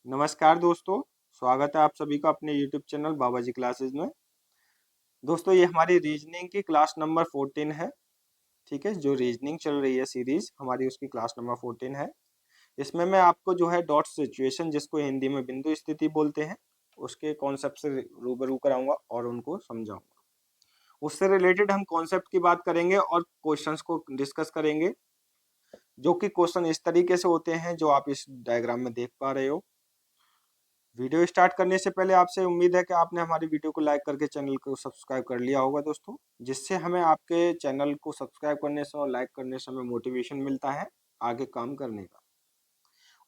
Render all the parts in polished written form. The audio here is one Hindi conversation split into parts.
नमस्कार दोस्तों, स्वागत है आप सभी का अपने YouTube चैनल बाबा जी क्लासेस में। दोस्तों ये हमारी रीजनिंग की क्लास नंबर 14 है। ठीक है, जो रीजनिंग चल रही है सीरीज हमारी उसकी क्लास नंबर 14 है। इसमें मैं आपको जो है डॉट सिचुएशन, जिसको हिंदी में बिंदु स्थिति बोलते हैं, उसके कॉन्सेप्ट से रूबरू कराऊंगा और उनको समझाऊंगा। उससे रिलेटेड हम कॉन्सेप्ट की बात करेंगे और क्वेश्चंस को डिस्कस करेंगे, जो कि क्वेश्चन इस तरीके से होते हैं जो आप इस डायग्राम में देख पा रहे हो। वीडियो स्टार्ट करने से पहले आपसे उम्मीद है कि आपने हमारी वीडियो को लाइक करके चैनल को सब्सक्राइब कर लिया होगा दोस्तों, जिससे हमें आपके चैनल को सब्सक्राइब करने से और लाइक करने से हमें मोटिवेशन मिलता है आगे काम करने का।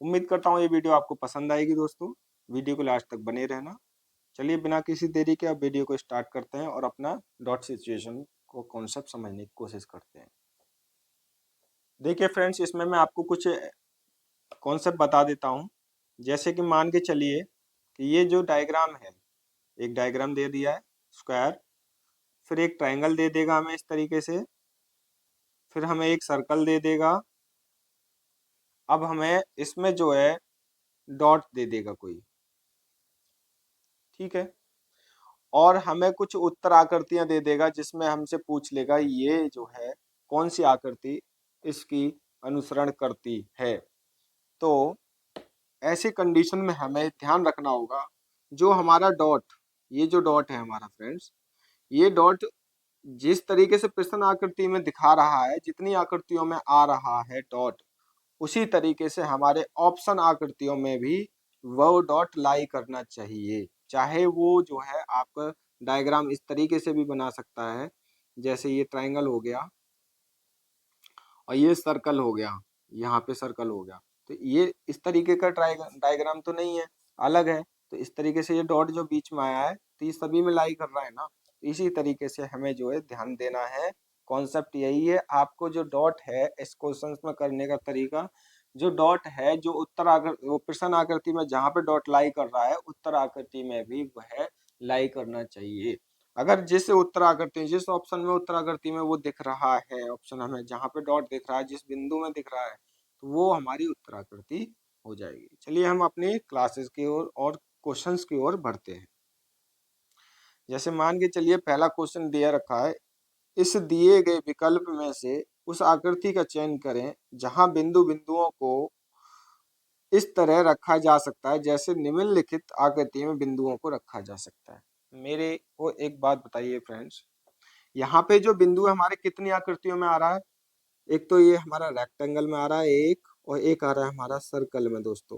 उम्मीद करता हूँ ये वीडियो आपको पसंद आएगी दोस्तों। वीडियो को लास्ट तक बने रहना। चलिए बिना किसी देरी के अब वीडियो को स्टार्ट करते हैं और अपना डॉट सिचुएशन को कॉन्सेप्ट समझने की कोशिश करते हैं। देखिए फ्रेंड्स, इसमें मैं आपको कुछ कॉन्सेप्ट बता देता हूँ। जैसे कि मान के चलिए कि ये जो डायग्राम है, एक डायग्राम दे दिया है स्क्वायर, फिर एक ट्रायंगल दे देगा हमें इस तरीके से, फिर हमें एक सर्कल दे देगा। अब हमें इसमें जो है डॉट दे देगा कोई, ठीक है, और हमें कुछ उत्तर आकृतियां दे देगा जिसमें हमसे पूछ लेगा ये जो है कौन सी आकृति इसकी अनुसरण करती है। तो ऐसी कंडीशन में हमें ध्यान रखना होगा, जो हमारा डॉट, ये जो डॉट है हमारा फ्रेंड्स, ये डॉट जिस तरीके से प्रश्न आकृति में दिखा रहा है, जितनी आकृतियों में आ रहा है डॉट, उसी तरीके से हमारे ऑप्शन आकृतियों में भी वो डॉट लाई करना चाहिए। चाहे वो जो है आप डायग्राम इस तरीके से भी बना सकता है, जैसे ये ट्रायंगल हो गया और ये सर्कल हो गया, यहाँ पे सर्कल हो गया, तो ये इस तरीके का डायग्राम तो नहीं है, अलग है। तो इस तरीके से ये डॉट जो बीच में आया है, तो ये सभी में लाई कर रहा है ना। इसी तरीके से हमें जो है ध्यान देना है। कॉन्सेप्ट यही है, आपको जो डॉट है इस क्वेश्चन में करने का तरीका, जो डॉट है जो उत्तर आकृति, वो प्रश्न आकृति में जहाँ पे डॉट लाई कर रहा है, उत्तर आकृति में भी वह लाई करना चाहिए। अगर जिस उत्तर आकृति, जिस ऑप्शन में उत्तर आकृति में वो दिख रहा है, ऑप्शन हमें जहाँ पे डॉट दिख रहा है, जिस बिंदु में दिख रहा है, तो वो हमारी उत्तर आकृति हो जाएगी। चलिए हम अपनी क्लासेस की ओर और क्वेश्चंस की ओर बढ़ते हैं। जैसे मान के चलिए पहला क्वेश्चन दिया रखा है, इस दिए गए विकल्प में से उस आकृति का चयन करें जहां बिंदु बिंदुओं को इस तरह रखा जा सकता है जैसे निम्नलिखित आकृति में बिंदुओं को रखा जा सकता है। मेरे को एक बात बताइए फ्रेंड्स, यहाँ पे जो बिंदु है हमारे कितनी आकृतियों में आ रहा है? एक तो ये हमारा रेक्टेंगल में आ रहा है एक, और एक आ रहा है हमारा सर्कल में दोस्तों।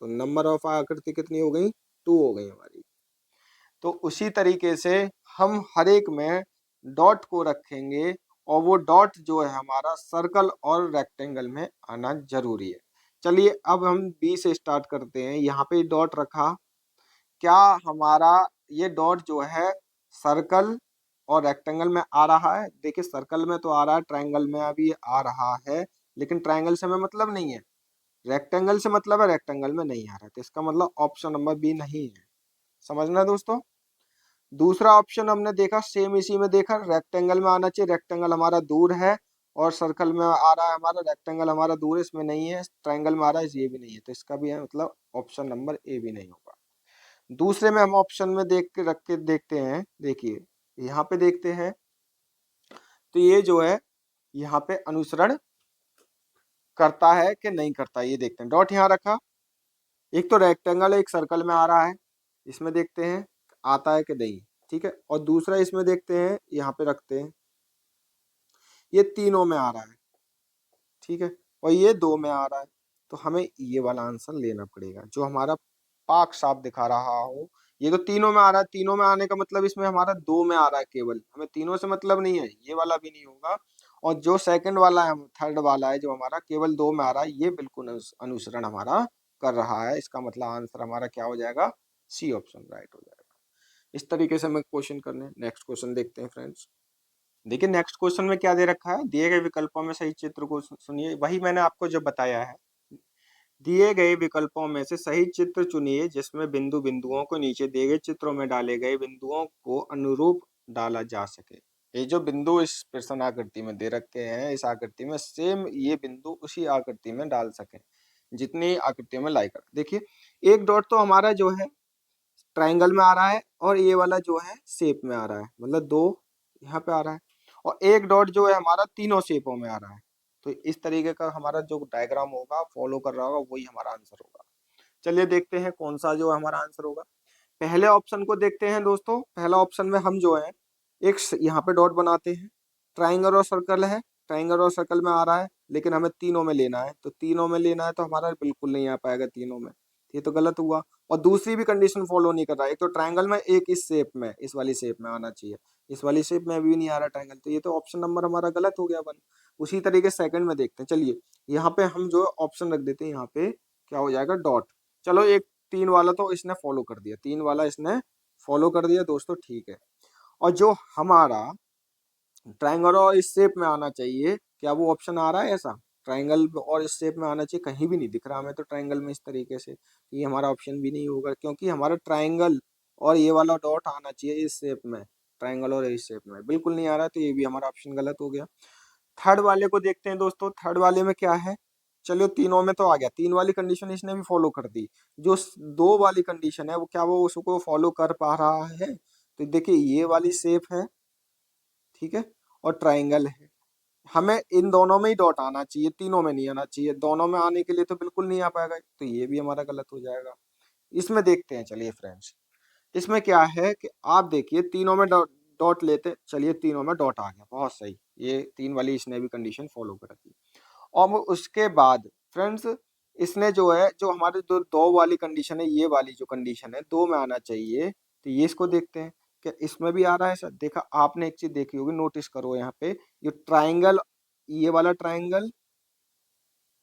तो नंबर ऑफ आकृति कितनी हो गई? 2 हो गई हमारी। तो उसी तरीके से हम हर एक में डॉट को रखेंगे, और वो डॉट जो है हमारा सर्कल और रेक्टेंगल में आना जरूरी है। चलिए अब हम बी से स्टार्ट करते हैं। यहाँ पे डॉट रखा, क्या हमारा ये डॉट जो है सर्कल और रेक्टेंगल में आ रहा है? देखिए सर्कल में तो आ रहा है, ट्रायंगल में अभी आ रहा है, लेकिन ट्रायंगल से हमें मतलब नहीं है, रेक्टेंगल से मतलब है, रेक्टेंगल में नहीं आ रहा है, तो इसका मतलब ऑप्शन नंबर बी नहीं है। समझना दोस्तों। दूसरा ऑप्शन हमने देखा, सेम इसी में देखा, रेक्टेंगल में आना चाहिए, रेक्टेंगल हमारा दूर है, और सर्कल में आ रहा है हमारा, रेक्टेंगल हमारा दूर है, इसमें नहीं है, ट्रायंगल में आ रहा है, ये भी नहीं है, तो इसका भी है मतलब ऑप्शन नंबर ए भी नहीं होगा। दूसरे में हम ऑप्शन में देख के रख के देखते हैं। देखिए यहाँ पे देखते हैं, तो ये जो है यहाँ पे अनुसरण करता है कि नहीं करता, ये देखते हैं। डॉट यहाँ रखा, एक तो रेक्टेंगल एक सर्कल में आ रहा है, इसमें देखते हैं आता है कि नहीं, ठीक है। और दूसरा इसमें देखते हैं, यहाँ पे रखते हैं, ये तीनों में आ रहा है, ठीक है, और ये 2 में आ रहा है। तो हमें ये वाला आंसर लेना पड़ेगा जो हमारा पाक साफ दिखा रहा हो। ये तो तीनों में आ रहा है, तीनों में आने का मतलब इसमें हमारा 2 में आ रहा है केवल, हमें तीनों से मतलब नहीं है, ये वाला भी नहीं होगा। और जो सेकंड वाला है, थर्ड वाला है, जो हमारा केवल 2 में आ रहा है, ये बिल्कुल अनुसरण हमारा कर रहा है। इसका मतलब आंसर हमारा क्या हो जाएगा? सी ऑप्शन राइट हो जाएगा। इस तरीके से हमें क्वेश्चन करने। नेक्स्ट क्वेश्चन देखते हैं फ्रेंड्स। देखिए नेक्स्ट क्वेश्चन में क्या दे रखा है, दिए गए विकल्पों में सही चित्र को सुनिए। वही मैंने आपको जो बताया है, दिए गए विकल्पों में से सही चित्र चुनिए जिसमें बिंदु बिंदुओं को नीचे दिए गए चित्रों में डाले गए बिंदुओं को अनुरूप डाला जा सके। ये जो बिंदु इस प्रश्न आकृति में दे रखे हैं, इस आकृति में सेम ये बिंदु उसी आकृति में डाल सके, जितनी आकृतियों में लाई कर। देखिए एक डॉट तो हमारा जो है ट्राइंगल में आ रहा है और ये वाला जो है शेप में आ रहा है, मतलब दो यहाँ पे आ रहा है, और एक डॉट जो है हमारा तीनों शेपों में आ रहा है। तो इस तरीके का हमारा जो डायग्राम होगा फॉलो कर रहा होगा वही हमारा आंसर होगा। चलिए देखते हैं कौन सा जो हमारा आंसर होगा। पहले ऑप्शन को देखते हैं दोस्तों। पहला ऑप्शन में हम जो है एक यहाँ पे डॉट बनाते हैं, ट्राइंगल और सर्कल है, ट्राइंगल और सर्कल में आ रहा है, लेकिन हमें तीनों में लेना है, तो तीनों में लेना है तो हमारा बिल्कुल नहीं आ पाएगा तीनों में, ये तो गलत हुआ। और दूसरी भी कंडीशन फॉलो नहीं कर रहा है, एक तो ट्राइंगल में, एक इस शेप में, इस वाली शेप में आना चाहिए, इस वाली शेप में भी नहीं आ रहा ट्राइंगल, तो ये तो ऑप्शन नंबर हमारा गलत हो गया वन। उसी तरीके सेकंड में देखते हैं। चलिए यहाँ पे हम जो ऑप्शन रख देते हैं, यहाँ पे क्या हो जाएगा डॉट। चलो एक तीन वाला तो इसने फॉलो कर दिया, तीन वाला इसने फॉलो कर दिया दोस्तों, ठीक है। और जो हमारा ट्राइंगल और इस शेप में आना चाहिए, क्या वो ऑप्शन आ रहा है ऐसा? ट्राइंगल और इस शेप में आना चाहिए, कहीं भी नहीं दिख रहा हमें तो ट्राइंगल में इस तरीके से, ये हमारा ऑप्शन भी नहीं होगा, क्योंकि हमारा ट्राइंगल और ये वाला डॉट आना चाहिए इस शेप में, ट्राइंगल और इस शेप में बिल्कुल नहीं आ रहा, तो ये भी हमारा ऑप्शन गलत हो गया। थर्ड वाले को देखते हैं दोस्तों। थर्ड वाले में क्या है? चलो तीनों में तो आ गया, तीन वाली कंडीशन इसने भी फॉलो कर दी। जो दो वाली कंडीशन है वो क्या वो उसको फॉलो कर पा रहा है? तो देखिए ये वाली शेप है, ठीक है, और ट्राइंगल है, हमें इन दोनों में ही डॉट आना चाहिए, तीनों में नहीं आना चाहिए। दोनों में आने के लिए तो बिल्कुल नहीं आ पाएगा, तो ये भी हमारा गलत हो जाएगा। इसमें देखते हैं, चलिए फ्रेंड्स, इसमें क्या है कि आप देखिए तीनों में डॉट डॉट लेते, चलिए तीनों में डॉट आ गया, बहुत सही, ये तीन वाली इसने भी कंडीशन फॉलो कर दी। और उसके बाद फ्रेंड्स इसने जो है, जो हमारे जो दो वाली कंडीशन है, ये वाली जो कंडीशन है दो में आना चाहिए, तो ये इसको देखते हैं क्या इसमें भी आ रहा है सर। देखा आपने एक चीज देखी होगी, नोटिस करो यहाँ पे, ये ट्राइंगल, ये वाला ट्राइंगल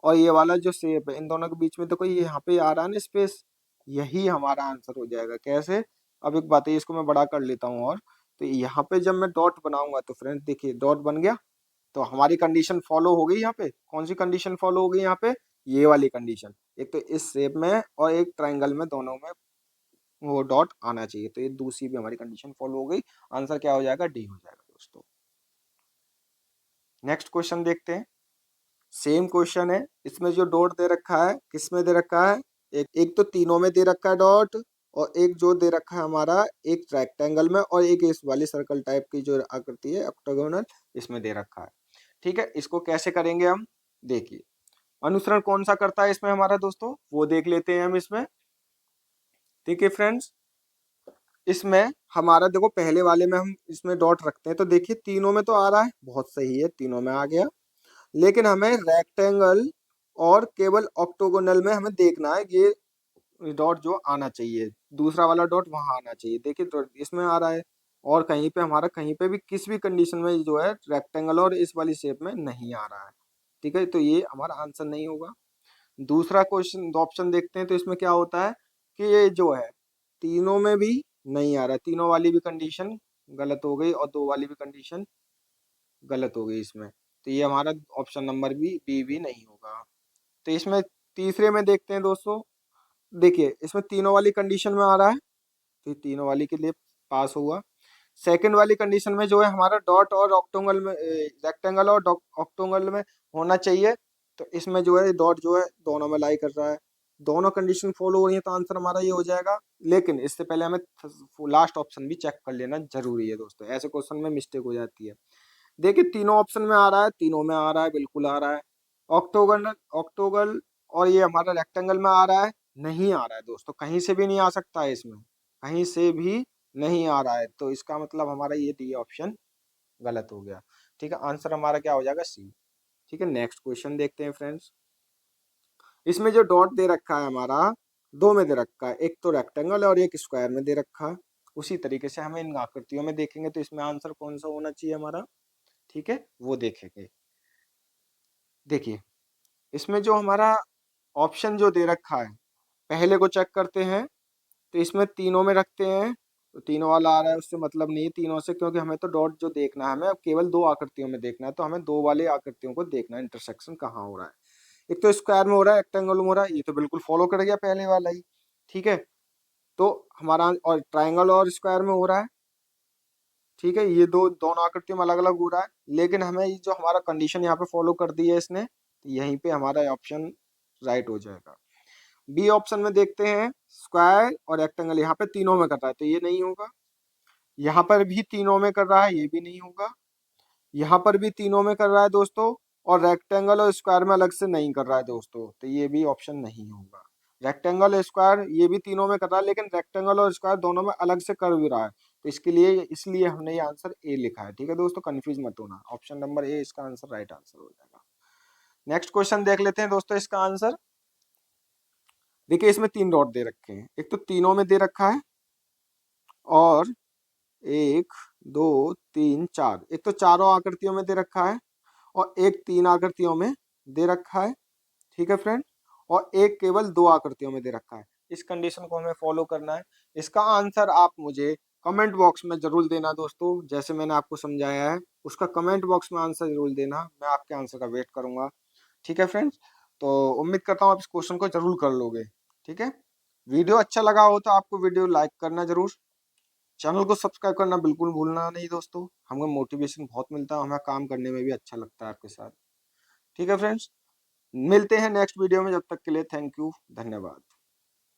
और ये वाला जो शेप है, इन दोनों के बीच में देखो ये यहाँ पे आ रहा है ना स्पेस, यही हमारा आंसर हो जाएगा। कैसे? अब एक बात है, इसको मैं बड़ा कर लेता हूँ, और तो यहाँ पे जब मैं डॉट बनाऊंगा तो फ्रेंड्स देखिए डॉट बन गया, तो हमारी कंडीशन फॉलो हो गई। यहाँ पे कौन सी कंडीशन फॉलो हो गई? यहाँ पे ये वाली कंडीशन, एक तो इस शेप में और एक ट्राइंगल में, दोनों में वो डॉट आना चाहिए, तो ये दूसरी भी हमारी कंडीशन फॉलो हो गई। आंसर क्या हो जाएगा? डी हो जाएगा दोस्तों। नेक्स्ट क्वेश्चन देखते हैं। सेम क्वेश्चन है, इसमें जो डॉट दे रखा है किस में दे रखा है? एक तो तीनों में दे रखा है डॉट, और एक जो दे रखा है हमारा एक रेक्टेंगल में, और एक इस वाली सर्कल टाइप की जो आकृति है ऑक्टागोनल, इसमें दे रखा है। ठीक है, इसको कैसे करेंगे हम? देखिए अनुसरण कौन सा करता है इसमें हमारा दोस्तों, वो देख लेते हैं हम इसमें। ठीक है फ्रेंड्स, इसमें हमारा देखो पहले वाले में हम इसमें डॉट रखते हैं, तो देखिए तीनों में तो आ रहा है, बहुत सही है, तीनों में आ गया, लेकिन हमें रेक्टेंगल और केवल ऑक्टोगोनल में हमें देखना है, ये डॉट जो आना चाहिए, दूसरा वाला डॉट वहां आना चाहिए। देखिए तो इसमें आ रहा है, और कहीं पे हमारा कहीं पे भी किसी भी कंडीशन में जो है रेक्टेंगल और इस वाली शेप में नहीं आ रहा है। ठीक है, तो ये हमारा आंसर नहीं होगा। दूसरा क्वेश्चन ऑप्शन देखते हैं, तो इसमें क्या होता है कि ये जो है तीनों में भी नहीं आ रहा है, तीनों वाली भी कंडीशन गलत हो गई और दो वाली भी कंडीशन गलत हो गई इसमें, तो ये हमारा ऑप्शन नंबर बी भी नहीं होगा। तो इसमें तीसरे में देखते हैं दोस्तों। देखिए इसमें तीनों वाली कंडीशन में आ रहा है, तो ये तीनों वाली के लिए पास हुआ। सेकंड वाली कंडीशन में जो है हमारा डॉट और ऑक्टोंगल में, रेक्टेंगल और ऑक्टोंगल में होना चाहिए, तो इसमें जो है डॉट जो है दोनों में लाई कर रहा है, दोनों कंडीशन फॉलो हो रही है, तो आंसर हमारा ये हो जाएगा। लेकिन इससे पहले हमें लास्ट ऑप्शन भी चेक कर लेना जरूरी है दोस्तों, ऐसे क्वेश्चन में मिस्टेक हो जाती है। देखिए तीनों ऑप्शन में आ रहा है, तीनों में आ रहा है, बिल्कुल आ रहा है। ऑक्टोगल ऑक्टोगल और ये हमारा रेक्टेंगल में आ रहा है, नहीं आ रहा है दोस्तों, कहीं से भी नहीं आ सकता है इसमें, कहीं से भी नहीं आ रहा है, तो इसका मतलब हमारा ये डी ऑप्शन गलत हो गया। ठीक है, आंसर हमारा क्या हो जाएगा? सी। ठीक है, नेक्स्ट क्वेश्चन देखते हैं फ्रेंड्स। इसमें जो डॉट दे रखा है हमारा, दो में दे रखा है, एक तो रेक्टेंगल और एक स्क्वायर में दे रखा है। उसी तरीके से हमें इन आकृतियों में देखेंगे, तो इसमें आंसर कौन सा होना चाहिए हमारा, ठीक है, वो देखेंगे। देखिए इसमें जो हमारा ऑप्शन जो दे रखा है, पहले को चेक करते हैं, तो इसमें तीनों में रखते हैं, तो तीनों वाला आ रहा है, उससे मतलब नहीं है तीनों से, क्योंकि हमें तो डॉट जो देखना है, हमें अब केवल दो आकृतियों में देखना है, तो हमें दो वाले आकृतियों को देखना है, इंटरसेक्शन कहाँ हो रहा है। एक तो स्क्वायर में हो रहा है, रेक्टेंगल में हो रहा है, ये तो बिल्कुल फॉलो कर गया पहले वाला ही। ठीक है, तो हमारा और ट्राइंगल और स्क्वायर में हो रहा है, ठीक है, ये दो दोनों आकृतियों में अलग अलग हो रहा है, लेकिन हमें ये जो हमारा कंडीशन यहाँ पे फॉलो कर दी है इसने, तो यहीं पे हमारा ऑप्शन राइट हो जाएगा। बी ऑप्शन में देखते हैं, स्क्वायर और रेक्टेंगल, यहाँ पे तीनों में कर रहा है तो ये नहीं होगा। यहाँ पर भी तीनों में कर रहा है, ये भी नहीं होगा। यहाँ पर भी तीनों में कर रहा है दोस्तों, और रेक्टेंगल और स्क्वायर में अलग से नहीं कर रहा है दोस्तों, तो ये भी ऑप्शन नहीं होगा। रेक्टेंगल स्क्वायर ये भी तीनों में कर रहा है, लेकिन रेक्टेंगल और स्क्वायर दोनों में अलग से कर भी रहा है, तो इसके लिए इसलिए हमने ये आंसर ए लिखा है। ठीक है दोस्तों, कंफ्यूज मत होना, ऑप्शन नंबर ए इसका आंसर राइट आंसर हो जाएगा। नेक्स्ट क्वेश्चन देख लेते हैं दोस्तों इसका आंसर। देखिए इसमें 3 डॉट दे रखे हैं, एक तो तीनों में दे रखा है, और 1 2 3 4, एक तो चारों आकृतियों में दे रखा है, और एक 3 आकृतियों में दे रखा है। ठीक है फ्रेंड, और एक केवल 2 आकृतियों में दे रखा है। इस कंडीशन को हमें फॉलो करना है। इसका आंसर आप मुझे कमेंट बॉक्स में जरूर देना दोस्तों, जैसे मैंने आपको समझाया है उसका कमेंट बॉक्स में आंसर जरूर देना, मैं आपके आंसर का वेट करूंगा। ठीक है फ्रेंड्स, तो उम्मीद करता हूँ आप इस क्वेश्चन को जरूर कर लोगे। ठीक है, वीडियो अच्छा लगा हो तो आपको वीडियो लाइक करना जरूर, चैनल को सब्सक्राइब करना बिल्कुल भूलना नहीं दोस्तों, हमें मोटिवेशन बहुत मिलता है, हमें काम करने में भी अच्छा लगता है आपके साथ। ठीक है फ्रेंड्स, मिलते हैं नेक्स्ट वीडियो में, जब तक के लिए थैंक यू, धन्यवाद।